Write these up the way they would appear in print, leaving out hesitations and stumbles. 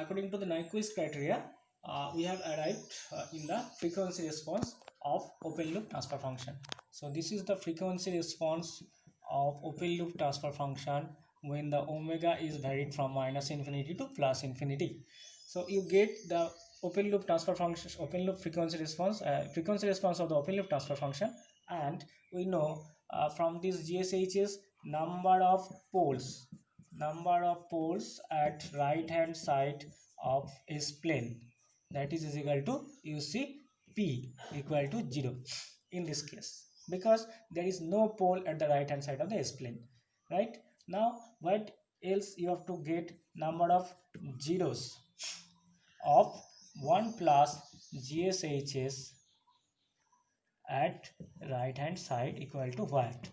according to the Nyquist criteria, we have arrived in the frequency response of open loop transfer function. So this is the frequency response of open loop transfer function when the omega is varied from minus infinity to plus infinity. So you get the open loop transfer function, open loop frequency response of the open loop transfer function, and we know from this GSH's number of poles at right hand side of a plane, that is equal to, you see, p equal to 0 in this case, because there is no pole at the right hand side of the S-plane. Right now, what else you have to get? Number of zeros of 1 plus GSHS at right hand side equal to what?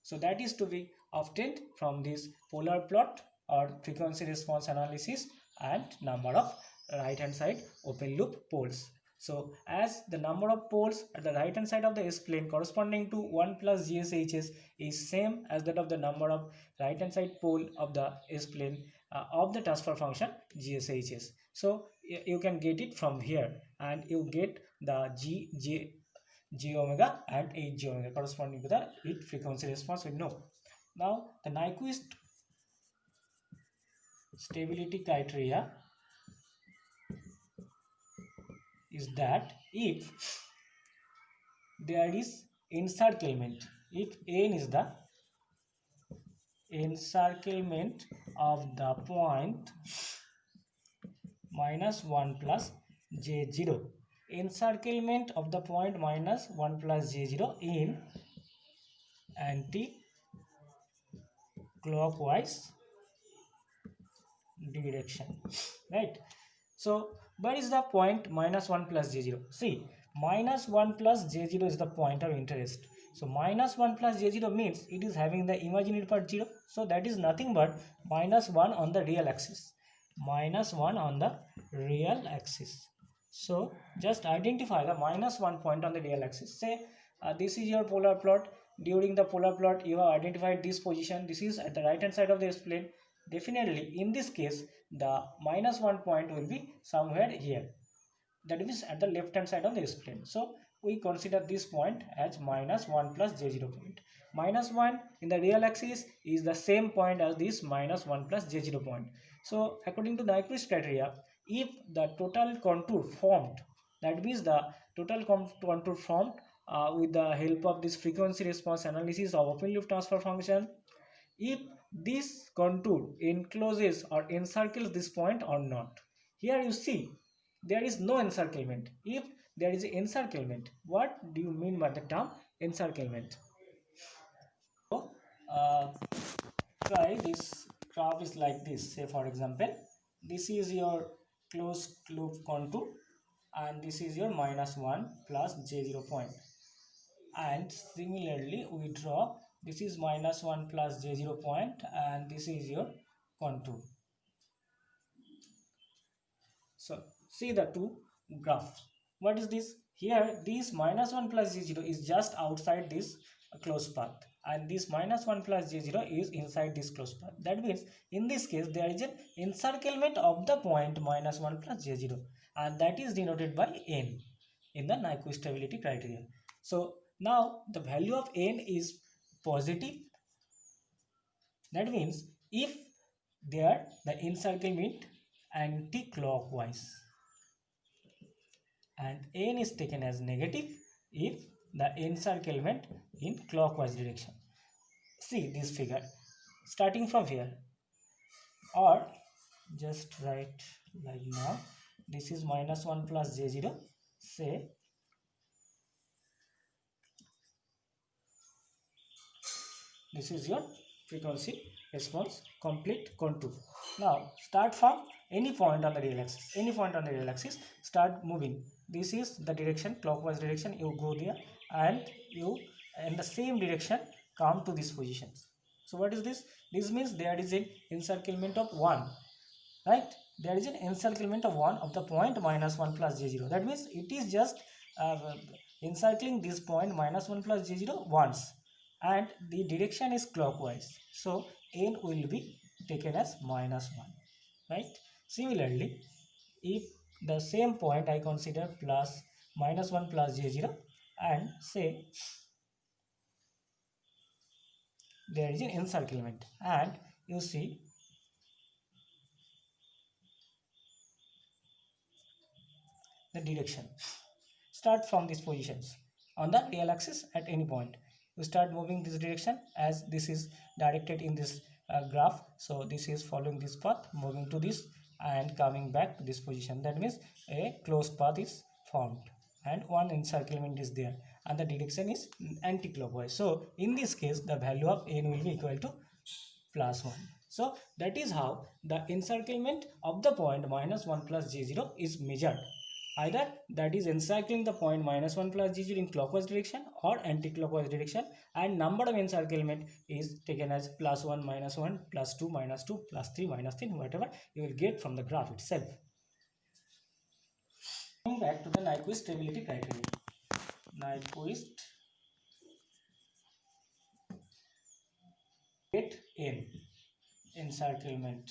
So that is to be obtained from this polar plot or frequency response analysis and number of right hand side open loop poles. So as the number of poles at the right hand side of the S-plane corresponding to 1 plus GSHS is same as that of the number of right hand side pole of the S-plane of the transfer function GSHS. So you can get it from here, and you get the G omega and H G omega corresponding to the it frequency response we know. Now the Nyquist stability criteria is that if there is encirclement, if n is the encirclement of the point minus 1 plus j0, encirclement of the point minus 1 plus j0 in anti-clockwise direction, right? So where is the point minus 1 plus j0? See, minus 1 plus j0 is the point of interest. So minus 1 plus j0 means it is having the imaginary part 0. So that is nothing but minus 1 on the real axis. Minus 1 on the real axis. So just identify the minus 1 point on the real axis. Say this is your polar plot. During the polar plot, you have identified this position. This is at the right hand side of the S-plane. Definitely in this case, the minus 1 point will be somewhere here. That is at the left hand side of the S-plane. So we consider this point as minus 1 plus j0 point. Minus 1 in the real axis is the same point as this minus 1 plus j0 point. So according to Nyquist criteria, if the total contour formed, that means the total contour formed with the help of this frequency response analysis of open loop transfer function, if this contour encloses or encircles this point or not. Here you see there is no encirclement. If there is encirclement, what do you mean by the term encirclement? So try this graph is like this. Say for example, this is your closed loop contour and this is your minus 1 plus j0 point, and similarly we draw this is minus 1 plus j0 point and this is your contour. So see the two graphs. What is this? Here this minus 1 plus j0 is just outside this closed path, and this minus 1 plus j0 is inside this closed path. That means in this case there is an encirclement of the point minus 1 plus j0, and that is denoted by n in the Nyquist stability criteria. So now the value of n is positive. That means if there the encirclement anti-clockwise, and n is taken as negative if the encirclement in clockwise direction. See this figure starting from here, or just write like now, this is minus 1 plus j0, say this is your frequency response complete contour. Now start from any point on the real axis, start moving. This is the direction, clockwise direction, you go there and you in the same direction come to this position. So what is this? This means there is an encirclement of 1, right? There is an encirclement of 1 of the point minus 1 plus j0. That means it is just encircling this point minus 1 plus j0 once, and the direction is clockwise. So n will be taken as minus 1, right? Similarly, if the same point I consider plus minus 1 plus j0 and say there is an encirclement, and you see the direction, start from these positions on the real axis. At any point you start moving this direction, as this is directed in this graph, so this is following this path, moving to this and coming back to this position. That means a closed path is formed and one encirclement is there, and the direction is anti-clockwise. So in this case the value of n will be equal to plus 1. So that is how the encirclement of the point minus 1 plus j0 is measured. Either that is encircling the point minus 1 plus j0 in clockwise direction or anti-clockwise direction, and number of encirclement is taken as plus 1, minus 1, plus 2, minus 2, plus 3, minus 3, whatever you will get from the graph itself. Coming back to the Nyquist stability criteria. Nyquist get n encirclement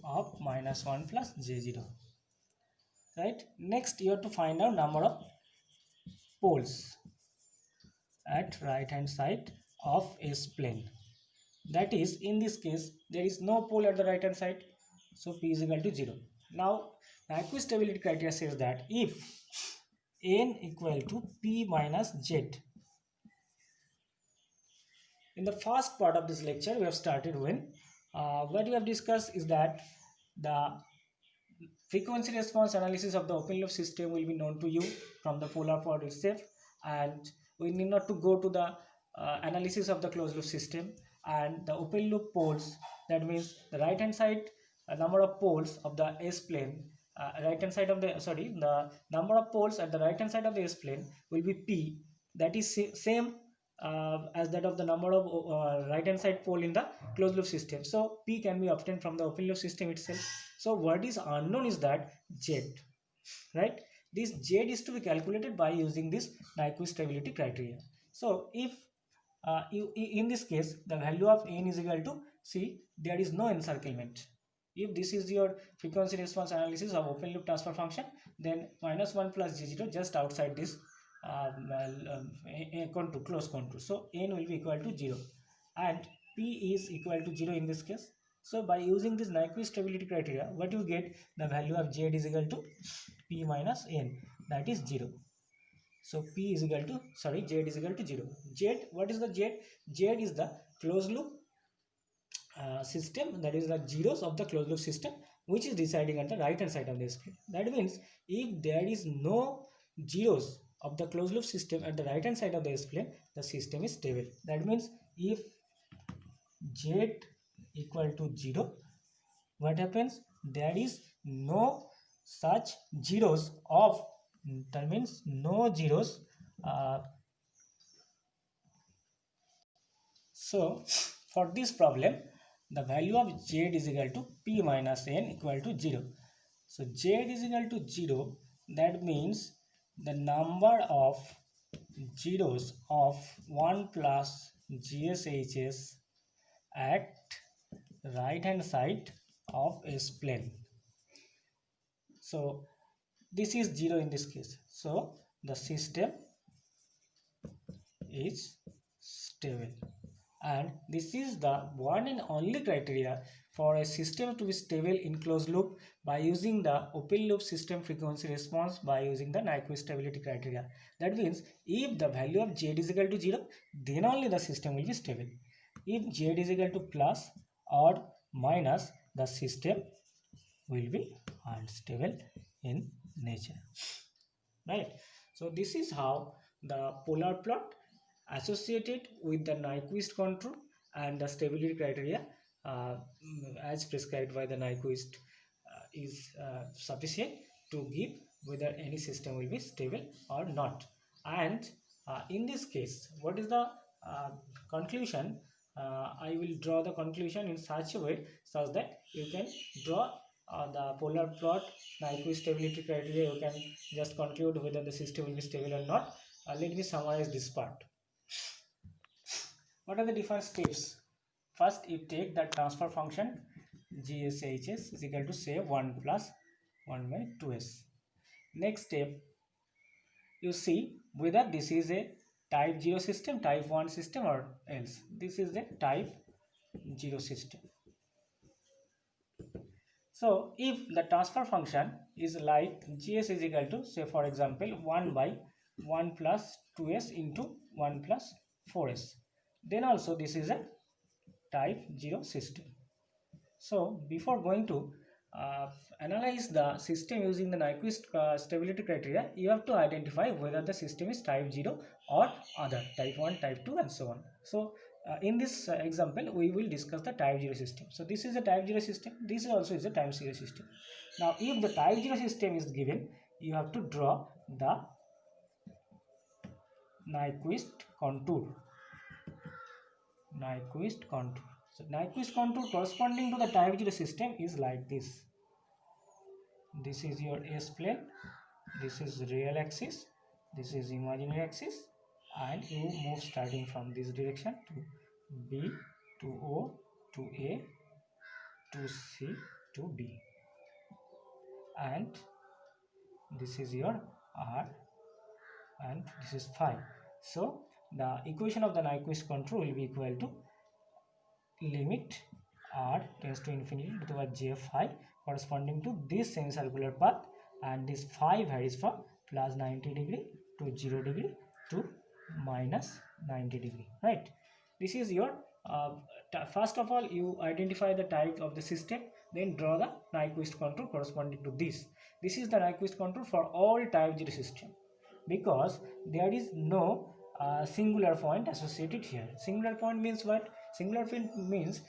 of minus 1 plus j0. Right, next you have to find out number of poles at right hand side of S plane. That is, in this case there is no pole at the right hand side, so p is equal to 0. Now Nyquist stability criteria says that if n equal to p minus z. In the first part of this lecture we have started when what we have discussed is that the frequency response analysis of the open loop system will be known to you from the polar plot itself, and we need not to go to the analysis of the closed loop system and the open loop poles. That means the right hand side number of poles of the S plane, right hand side of the the number of poles at the right hand side of the S plane will be P, that is same as that of the number of right hand side pole in the closed loop system. So P can be obtained from the open loop system itself. So what is unknown is that Z, right? This Z is to be calculated by using this Nyquist stability criteria. So if in this case the value of n is equal to, see, there is no encirclement. If this is your frequency response analysis of open loop transfer function, then minus 1 plus j0 just outside this contour, close contour. So n will be equal to 0 and p is equal to 0 in this case. So by using this Nyquist stability criteria, what you get, the value of z is equal to p minus n, that is 0. So p is equal to, z is equal to 0. Z, what is the z? Z is the closed loop system, that is the zeros of the closed loop system, which is residing at the right hand side of the display. That means if there is no zeros of the closed loop system at the right hand side of the display, the system is stable. That means if z equal to 0, what happens, there is no such zeros of, that means no zeros. So for this problem the value of z is equal to p minus n equal to 0. So z is equal to 0, that means the number of zeros of 1 plus gshs at right hand side of S plane. So this is 0 in this case, so the system is stable, and this is the one and only criteria for a system to be stable in closed loop by using the open loop system frequency response by using the Nyquist stability criteria. That means if the value of z is equal to 0, then only the system will be stable. If z is equal to plus or minus, the system will be unstable in nature, right? So this is how the polar plot associated with the Nyquist contour and the stability criteria as prescribed by the Nyquist is sufficient to give whether any system will be stable or not. And in this case, what is the conclusion? I will draw the conclusion in such a way such that you can draw the polar plot Nyquist stability criteria. You can just conclude whether the system will be stable or not. Let me summarize this part. What are the different steps? First, you take the transfer function GSHS is equal to say 1 plus 1 by 2s. Next step, you see whether this is a type 0 system, type 1 system, or else. This is the type 0 system. So if the transfer function is like GS is equal to, say for example, 1 by 1 plus 2s into 1 plus 4s, then also this is a type 0 system. So before going to analyze the system using the Nyquist stability criteria, you have to identify whether the system is type 0 or other, type 1, type 2, and so on. So in this example, we will discuss the type 0 system. So this is a type 0 system. This also is a type 0 system. Now if the type 0 system is given, you have to draw the Nyquist contour. Nyquist contour. So Nyquist contour corresponding to the type 0 system is like this. This is your S plane, this is real axis, this is imaginary axis, and you move starting from this direction to B, to O, to A, to C, to B, and this is your R, and this is phi. So the equation of the Nyquist contour will be equal to limit r tends to infinity to the power j phi corresponding to this semicircular path, and this phi varies from plus 90 degree to 0 degree to minus 90 degree, right? This is your first of all, you identify the type of the system, then draw the Nyquist contour corresponding to this. This is the Nyquist contour for all type 0 system, because there is no singular point associated here. Singular point means what? Singular point means,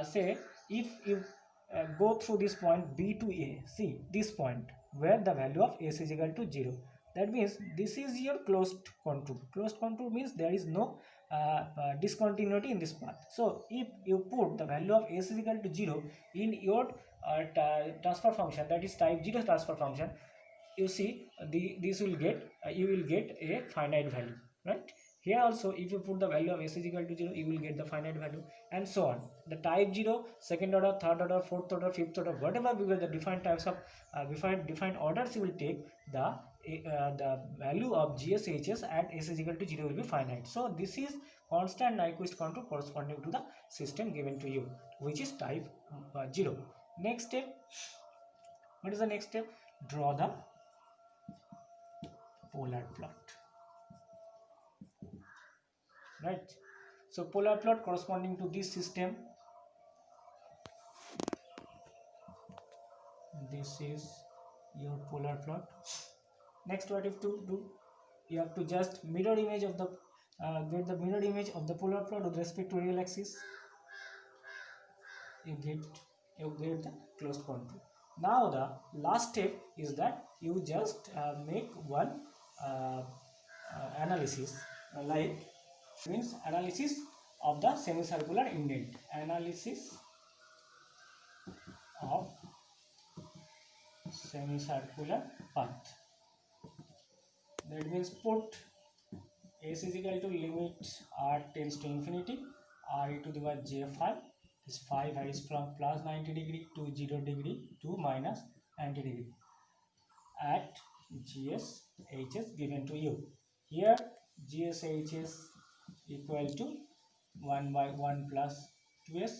say if you go through this point B to A, see this point where the value of S is equal to 0. That means this is your closed contour. Closed contour means there is no discontinuity in this path. So if you put the value of S is equal to 0 in your transfer function, that is type 0 transfer function, you see this will get you will get a finite value, right? Here also if you put the value of S is equal to 0, you will get the finite value, and so on. The type 0, second order, third order, fourth order, fifth order, whatever be the different types of defined orders you will take, the value of GSHS at S is equal to 0 will be finite. So this is constant Nyquist contour corresponding to the system given to you, which is type 0. Next step, what is the next step? Draw the polar plot, right? So polar plot corresponding to this system, this is your polar plot. Next, what you have to do, you have to just mirror image of the get the mirror image of the polar plot with respect to real axis. You get the closed contour. Now the last step is that you just make one analysis, like means analysis of the semicircular indent, analysis of semicircular path. That means put S is equal to limit r tends to infinity, r e to the power j phi. This phi varies from plus 90 degree to 0 degree to minus 90 degree at GSHS given to you. Here GSHS equal to 1 by 1 plus 2s.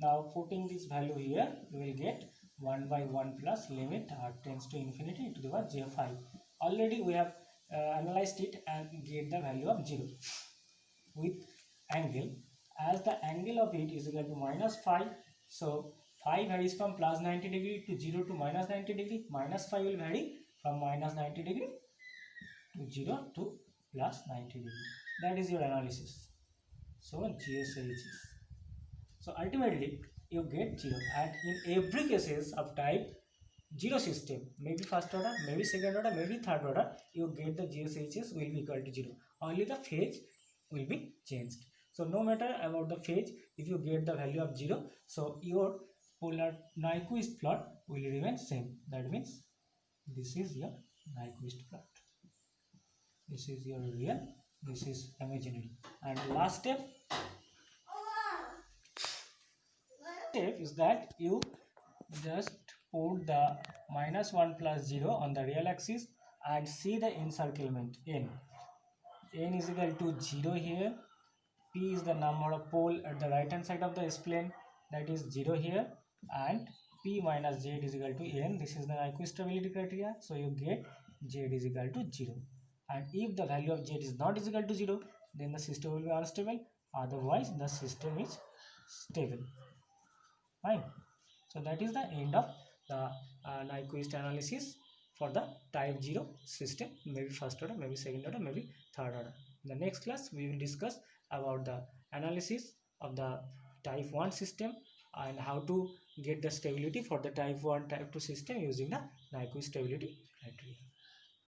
Now putting this value here, you will get 1 by 1 plus limit r tends to infinity to the power j phi. Already we have analyzed it and get the value of 0 with angle, as the angle of it is equal to minus phi. So phi varies from plus 90 degree to 0 to minus 90 degree. Minus phi will vary from minus 90 degree to 0 to plus 90 degree. That is your analysis. So GSHS. So ultimately you get 0, and in every cases of type 0 system, maybe first order, maybe second order, maybe third order, you get the GSHS will be equal to 0. Only the phase will be changed. So no matter about the phase, if you get the value of 0, so your polar Nyquist plot will remain same. That means this is your Nyquist plot. This is your real, this is imaginary. And last step, step is that you just put the minus 1 plus 0 on the real axis and see the encirclement n. N is equal to 0 here. P is the number of pole at the right hand side of the S-plane, that is 0 here, and P minus Z is equal to N. This is the Nyquist stability criteria, so you get Z is equal to 0. And if the value of Z is not is equal to 0, then the system will be unstable, otherwise the system is stable. Fine. So that is the end of the Nyquist analysis for the type 0 system, maybe first order, maybe second order, maybe third order. In the next class, we will discuss about the analysis of the type 1 system and how to get the stability for the type 1, type 2 system using the Nyquist stability